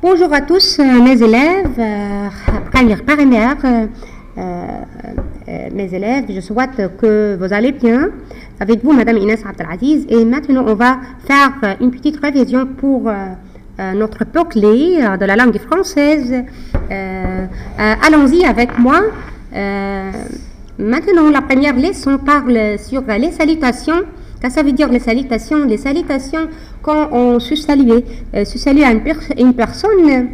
Bonjour à tous mes élèves, première, mes élèves, je souhaite que vous allez bien. Avec vous, Madame Inès Abdelaziz, et maintenant on va faire une petite révision pour notre peu-clé de la langue française. Allons-y avec moi. Maintenant, la première leçon parle sur les salutations. Qu'est-ce que ça veut dire les salutations? Les salutations, quand on se salue à une personne,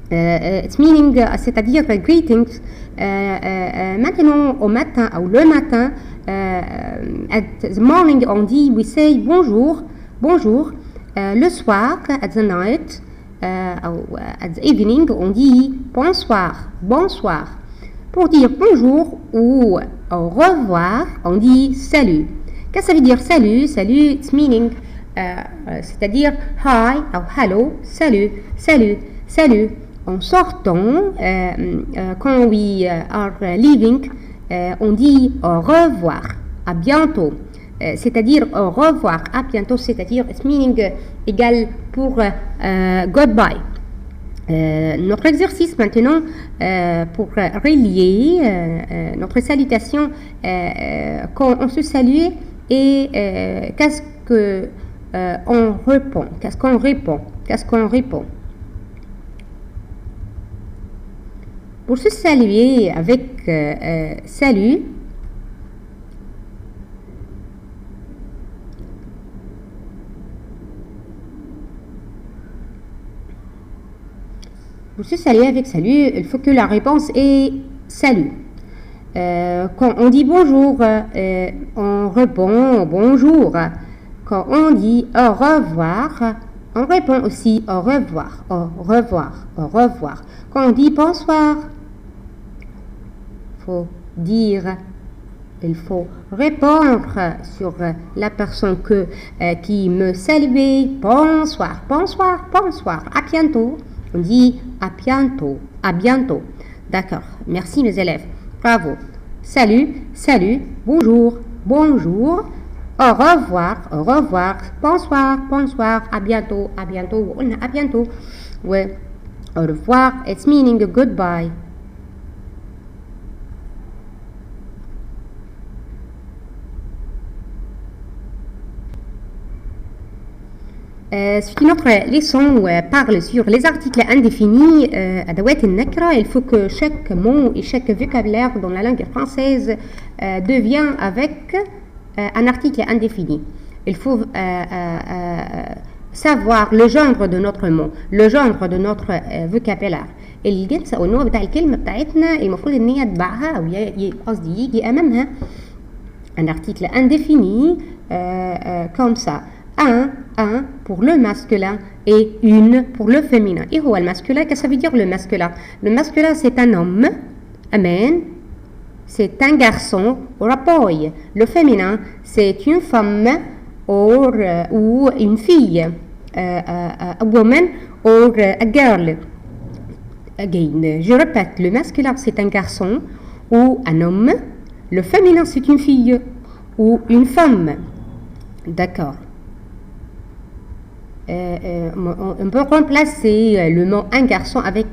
it's meaning, c'est-à-dire greetings. Maintenant, au matin ou le matin, at the morning, on dit, we say bonjour, bonjour. Le soir, at the night, at the evening, on dit bonsoir, bonsoir. Pour dire bonjour ou au revoir, on dit salut. Qu'est-ce que ça veut dire salut? Salut, it's meaning, c'est-à-dire hi ou hello, salut, salut, salut. En sortant, quand we are leaving, on dit au revoir, à bientôt. C'est-à-dire au revoir, à bientôt, c'est-à-dire it's meaning égal pour goodbye. Notre exercice maintenant pour relier notre salutation quand on se salue et qu'est-ce que on répond, qu'est-ce qu'on répond. Pour se saluer avec salut, il faut que la réponse est salut. Quand on dit bonjour, on répond bonjour. Quand on dit au revoir, on répond aussi au revoir, au revoir, au revoir. Quand on dit bonsoir, il faut répondre sur la personne qui me salue. Bonsoir, bonsoir, bonsoir. À bientôt. On dit à bientôt, à bientôt. D'accord. Merci mes élèves. Bravo. Salut, salut, bonjour, bonjour, au revoir, bonsoir, bonsoir, à bientôt, à bientôt, à bientôt. Ouais. Au revoir, it's meaning goodbye. C'est une autre leçon où parle sur les articles indéfinis. Il faut que chaque mot et chaque vocabulaire dans la langue française devienne avec un article indéfini. Il faut savoir le genre de notre mot, le genre de notre vocabulaire. الجنس او النوع بتاع الكلمه بتاعتنا المفروض ان هي تبعها او قصدي يجي امامها un article indéfini comme ça. Un pour le masculin et une pour le féminin. Et où le masculin, qu'est-ce que ça veut dire le masculin? Le masculin, c'est un homme, amen, c'est un garçon ou un boy. Le féminin, c'est une femme ou une fille, a woman or a girl. Again, je répète, le masculin, c'est un garçon ou un homme. Le féminin, c'est une fille ou une femme. D'accord. On peut remplacer le mot un garçon avec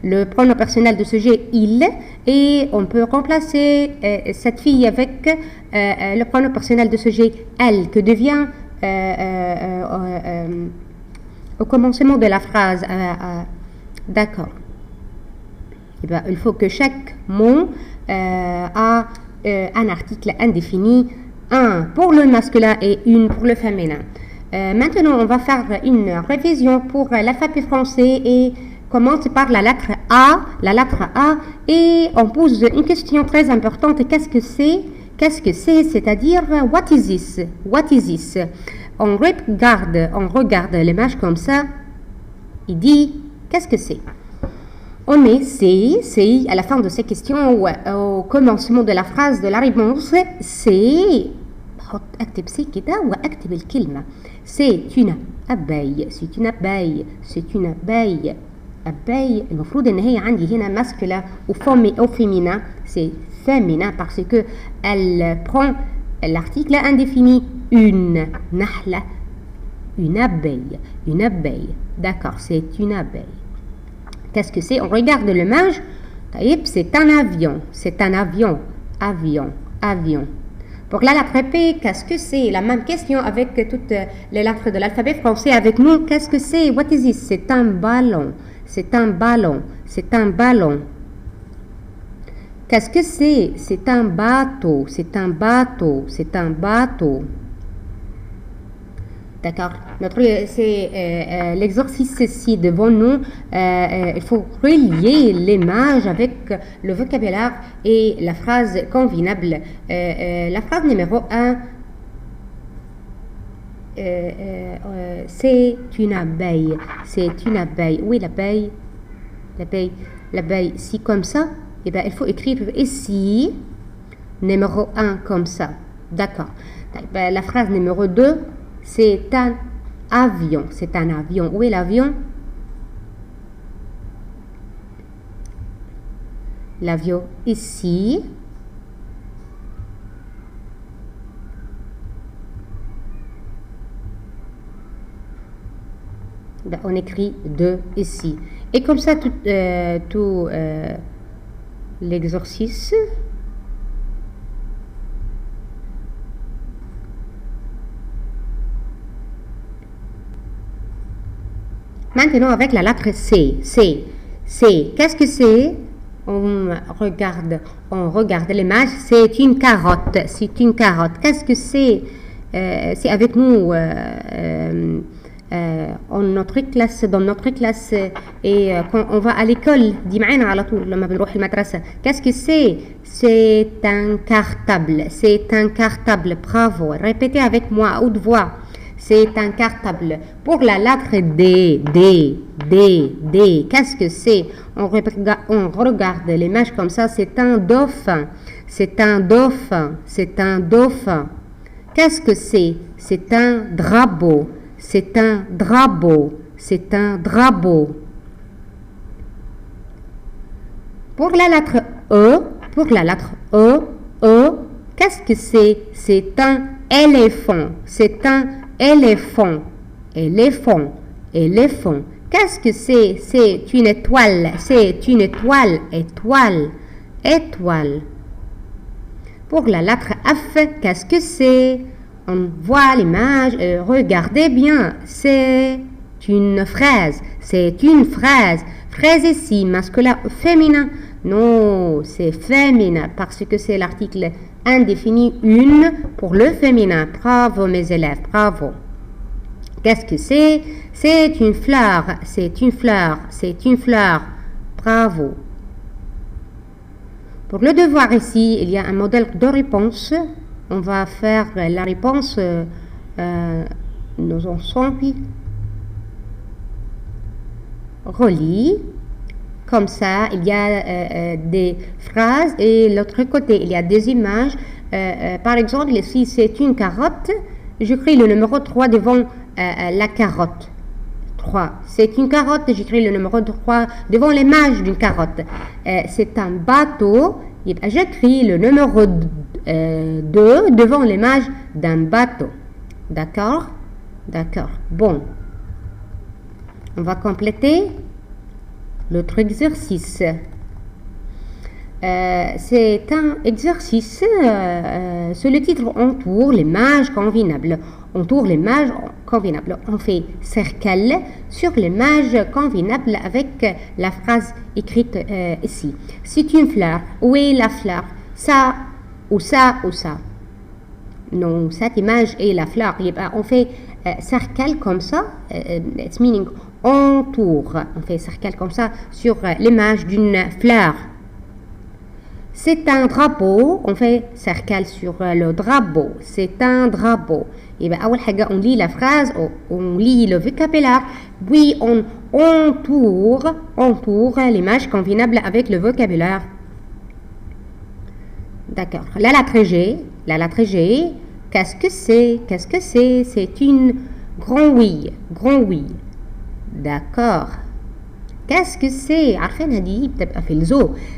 le pronom personnel de sujet il et on peut remplacer cette fille avec le pronom personnel de sujet elle que devient au commencement de la phrase. D'accord. Eh bien, il faut que chaque mot a un article indéfini, un pour le masculin et une pour le féminin. Maintenant, on va faire une révision pour l'alphabet français et commence par la lettre A, et on pose une question très importante. Qu'est-ce que c'est? C'est-à-dire, what is this? On regarde l'image comme ça, il dit, qu'est-ce que c'est? On met c'est à la fin de ces questions ou au commencement de la phrase de la réponse, c'est اكتب سي كده واكتب الكلمه c'est une abeille abeille المفروض ان هي عندي هنا masculin ou féminin c'est féminin parce que elle prend l'article indéfini une نحلة une abeille d'accord c'est une abeille Qu'est-ce que c'est? On regarde l'image. C'est un avion. C'est un avion. Avion. Avion. Pour la lettre P, qu'est-ce que c'est? La même question avec toutes les lettres de l'alphabet français avec nous. Qu'est-ce que c'est? What is it? C'est un ballon. C'est un ballon. C'est un ballon. Qu'est-ce que c'est? C'est un bateau. C'est un bateau. C'est un bateau. D'accord. C'est l'exercice ici devant nous. Il faut relier l'image avec le vocabulaire et la phrase convenable. La phrase numéro 1, c'est une abeille. C'est une abeille. Oui, l'abeille. L'abeille. L'abeille. Si comme ça, eh bien, il faut écrire ici, numéro 1 comme ça. D'accord. La phrase numéro 2, c'est un avion. C'est un avion. Où est l'avion? L'avion ici. Ben, on écrit 2 ici. Et comme ça, tout l'exercice. Maintenant, avec la lettre C. C. C. Qu'est-ce que c'est? On regarde l'image. C'est une carotte. C'est une carotte. Qu'est-ce que c'est? C'est avec nous dans notre classe et quand on va à l'école. Qu'est-ce que c'est? C'est un cartable. C'est un cartable. Bravo. Répétez avec moi à haute voix. C'est un cartable. Pour la lettre D, D. Qu'est-ce que c'est? On regarde l'image comme ça. C'est un dauphin. C'est un dauphin. C'est un dauphin. Qu'est-ce que c'est? C'est un drapeau. C'est un drapeau. C'est un drapeau. Pour la lettre E, qu'est-ce que c'est? C'est un éléphant. C'est un éléphant. Éléphant. Éléphant. Qu'est-ce que c'est? C'est une étoile. C'est une étoile. Étoile. Étoile. Pour la lettre F, qu'est-ce que c'est? On voit l'image. Regardez bien. C'est une fraise. C'est une fraise. Fraise ici, masculin ou féminin? Non, c'est féminin parce que c'est l'article indéfini une pour le féminin. Bravo mes élèves, bravo. Qu'est-ce que c'est? C'est une fleur. C'est une fleur. C'est une fleur. Bravo. Pour le devoir ici, il y a un modèle de réponse. On va faire la réponse nos ensembles. Relis. Comme ça, il y a des phrases et l'autre côté, il y a des images. Par exemple, si c'est une carotte, j'écris le numéro 3 devant la carotte. 3. C'est une carotte, j'écris le numéro 3 devant l'image d'une carotte. C'est un bateau, j'écris le numéro 2 devant l'image d'un bateau. D'accord? D'accord. Bon. On va compléter l'autre exercice. C'est un exercice sur le titre entoure l'image convenable. Entoure l'image convenable. On fait cercle sur l'image convenable avec la phrase écrite ici. C'est une fleur. Où est la fleur? Ça ou ça ou ça? Non, cette image est la fleur. On fait cercle comme ça. It's meaning entoure. On fait cercle comme ça sur l'image d'une fleur. C'est un drapeau. On fait cercle sur le drapeau. C'est un drapeau. Et bien, on lit la phrase, on lit le vocabulaire, puis on entoure l'image convenable avec le vocabulaire. D'accord. La lettre G, qu'est-ce que c'est? Qu'est-ce que c'est? C'est une grenouille. Grenouille. D'accord. Qu'est-ce que c'est?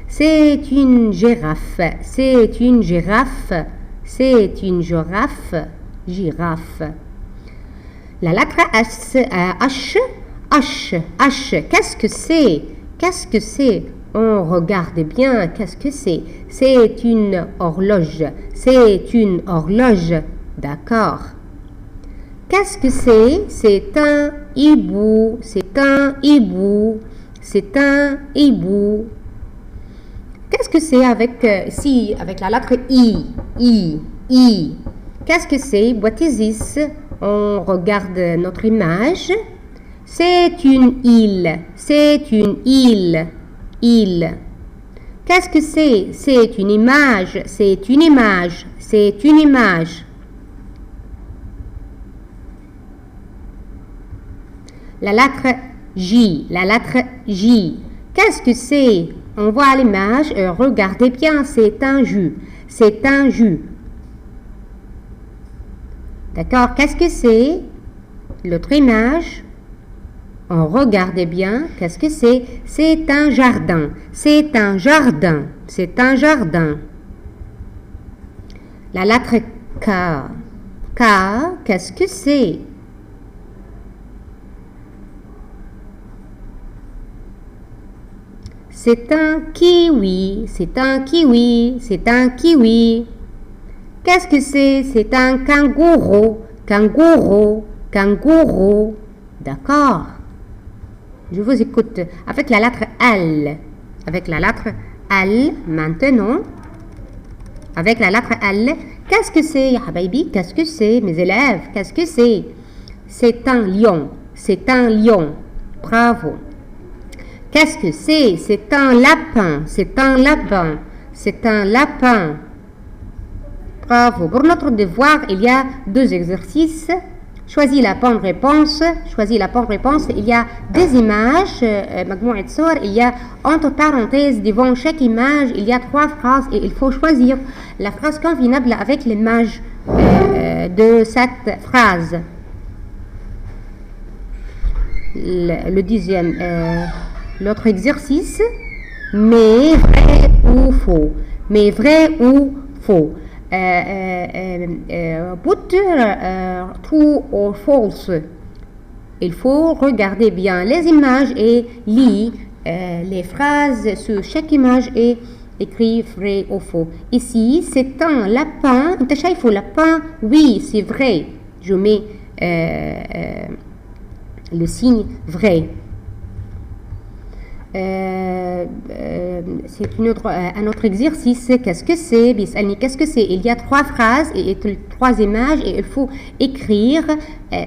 C'est une girafe. C'est une girafe. C'est une girafe. Girafe. La lettre H. Qu'est-ce que c'est? Qu'est-ce que c'est? On regarde bien. Qu'est-ce que c'est? C'est une horloge. C'est une horloge. D'accord. Qu'est-ce que c'est? C'est un hibou. C'est un hibou. C'est un hibou. Qu'est-ce que c'est avec avec la lettre I? I. Qu'est-ce que c'est? What is this? On regarde notre image. C'est une île. C'est une île. Île. Qu'est-ce que c'est? C'est une image. C'est une image. C'est une image. La lettre J. La lettre J. Qu'est-ce que c'est? On voit l'image. Regardez bien. C'est un jus. C'est un jus. D'accord? Qu'est-ce que c'est? L'autre image. On regarde bien. Qu'est-ce que c'est? C'est un jardin. C'est un jardin. C'est un jardin. La lettre K. K. Qu'est-ce que c'est? C'est un kiwi. C'est un kiwi. C'est un kiwi. Qu'est-ce que c'est? C'est un kangourou. Kangourou. Kangourou. D'accord. Je vous écoute. Avec la lettre L. Avec la lettre L. Maintenant. Avec la lettre L. Qu'est-ce que c'est, ya habibi? Qu'est-ce que c'est, mes élèves? Qu'est-ce que c'est? C'est un lion. C'est un lion. Bravo. Qu'est-ce que c'est? C'est un lapin. C'est un lapin. C'est un lapin. Bravo. Pour notre devoir, il y a 2 exercices. Choisis la bonne réponse. Choisis la bonne réponse. Il y a des images. Il y a entre parenthèses devant chaque image, il y a 3 phrases et il faut choisir la phrase convenable avec l'image de cette phrase. Le deuxième, l'autre exercice, mais vrai ou faux. Mais vrai ou faux. Put true or false. Il faut regarder bien les images et lire les phrases sur chaque image et écrire vrai ou faux. Ici, c'est un lapin. انت شايفه lapin? Oui, c'est vrai. Je mets le signe vrai. C'est un autre exercice. Qu'est-ce que c'est? Qu'est-ce que c'est? Il y a 3 phrases et 3 images et il faut écrire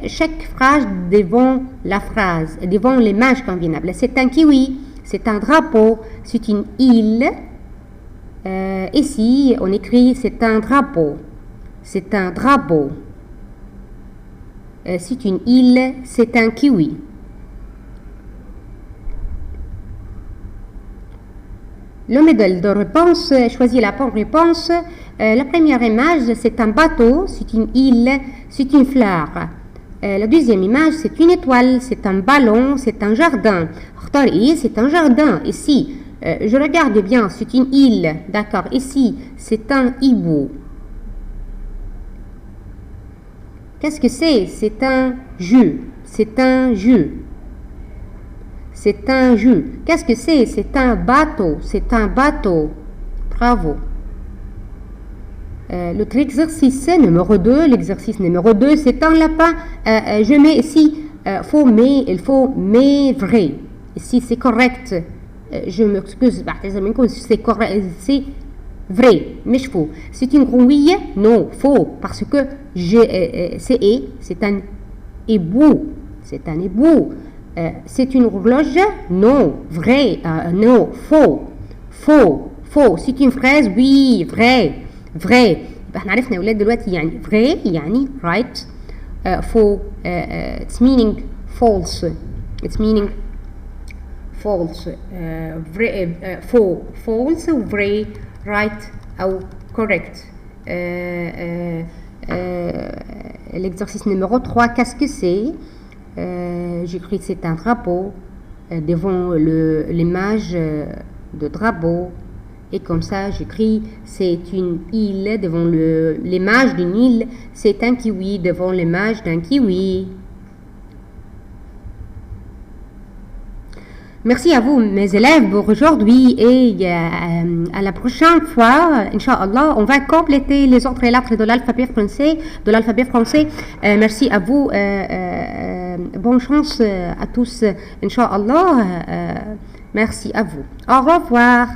chaque phrase devant la phrase, devant l'image convenable. C'est un kiwi, c'est un drapeau, c'est une île. Ici, on écrit c'est un drapeau, c'est un drapeau. C'est une île, c'est un kiwi. Le modèle de réponse, choisis la bonne réponse. La première image, c'est un bateau, c'est une île, c'est une fleur. La deuxième image, c'est une étoile, c'est un ballon, c'est un jardin. C'est un jardin. Ici, je regarde bien, c'est une île. D'accord. Ici, c'est un hibou. Qu'est-ce que c'est? C'est un jus. C'est un jus. C'est un jus. Qu'est-ce que c'est? C'est un bateau. C'est un bateau. Bravo. L'autre exercice numéro 2. L'exercice numéro 2, c'est un lapin. Je mets ici faux, mais il faut mais vrai. Ici, c'est correct. Je m'excuse. C'est correct. C'est vrai, mais faux. C'est une grenouille? Non, faux. Parce que c'est un hibou. C'est un hibou. C'est une horloge? Non, vrai, non, faux, faux, faux. C'est une fraise? Oui, vrai, vrai. احنا عرفنا يا ولاد دلوقتي يعني vrai يعني right, faux, it's meaning false, it's meaning false, vrai, faux, false ou vrai, right ou correct. L'exercice numéro 3, qu'est-ce que c'est? J'écris c'est un drapeau devant l'image de drapeau et comme ça j'écris c'est une île devant l'image d'une île, c'est un kiwi devant l'image d'un kiwi. Merci à vous, mes élèves, pour aujourd'hui et à la prochaine fois, Inch'Allah, on va compléter les autres lettres de l'alphabet français. Merci à vous. Bonne chance à tous, Inch'Allah. Merci à vous. Au revoir.